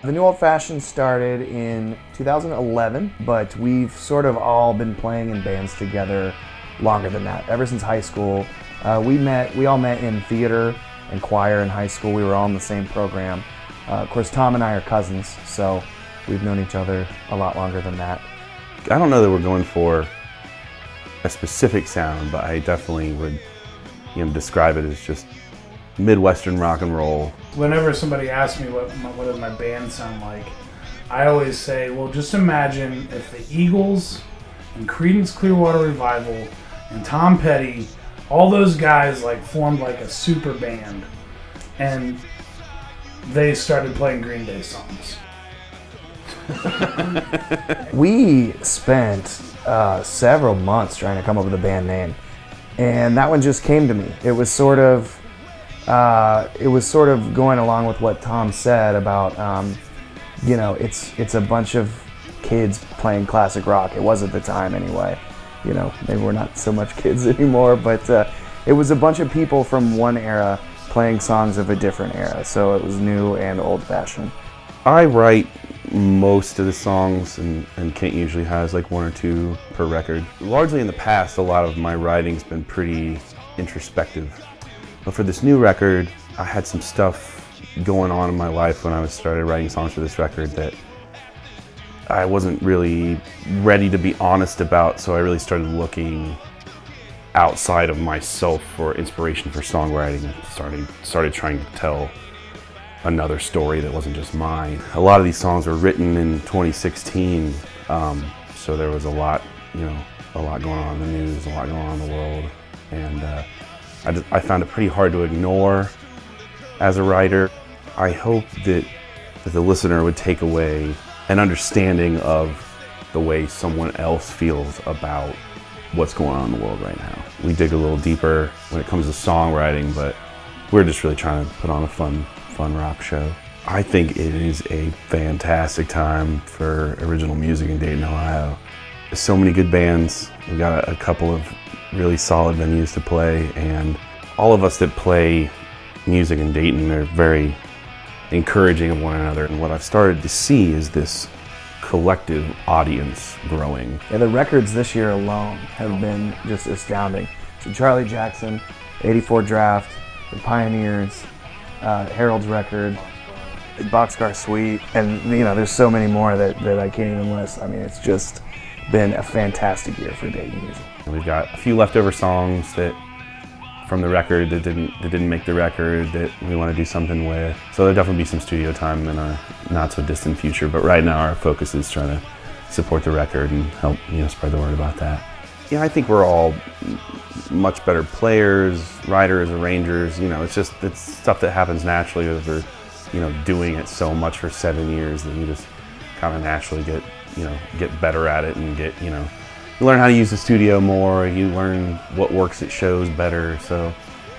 The New Old Fashioned started in 2011, but we've sort of all been playing in bands together longer than that. Ever since high school, we all met in theater and choir in high school. We were all in the same program. Of course, Tom and I are cousins, so we've known each other a lot longer than that. I don't know that we're going for a specific sound, but I definitely would, describe it as just Midwestern rock and roll. Whenever somebody asks me what does my band sound like, I always say, well, just imagine if the Eagles and Creedence Clearwater Revival and Tom Petty, all those guys formed like a super band, and they started playing Green Day songs. We spent several months trying to come up with a band name, and that one just came to me. It was sort of going along with what Tom said about, it's a bunch of kids playing classic rock. It was at the time anyway. Maybe we're not so much kids anymore, but it was a bunch of people from one era playing songs of a different era. So it was new and old-fashioned. I write most of the songs, and Kent usually has one or two per record. Largely in the past, a lot of my writing's been pretty introspective. But for this new record, I had some stuff going on in my life when I started writing songs for this record that I wasn't really ready to be honest about, so I really started looking outside of myself for inspiration for songwriting and started trying to tell another story that wasn't just mine. A lot of these songs were written in 2016, so there was a lot going on in the news, a lot going on in the world, and I found it pretty hard to ignore as a writer. I hope that the listener would take away an understanding of the way someone else feels about what's going on in the world right now. We dig a little deeper when it comes to songwriting, but we're just really trying to put on a fun rock show. I think it is a fantastic time for original music in Dayton, Ohio. There's so many good bands. We've got a couple of really solid venues to play, and all of us that play music in Dayton are very encouraging of one another. And what I've started to see is this collective audience growing. Yeah, the records this year alone have been just astounding. So Charlie Jackson, 84 Draft, The Pioneers, Harold's record, Boxcar Suite, and there's so many more that I can't even list. I mean, it's just been a fantastic year for Dayton music. We've got a few leftover songs from the record that didn't make the record that we want to do something with. So there'll definitely be some studio time in a not so distant future, but right now our focus is trying to support the record and help spread the word about that. Yeah, I think we're all much better players, writers, arrangers. It's stuff that happens naturally over doing it so much for 7 years that you just kind of naturally get better at it and you learn how to use the studio more, you learn what works at shows better. So,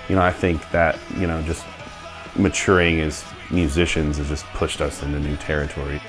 I think that, just maturing as musicians has just pushed us into new territory.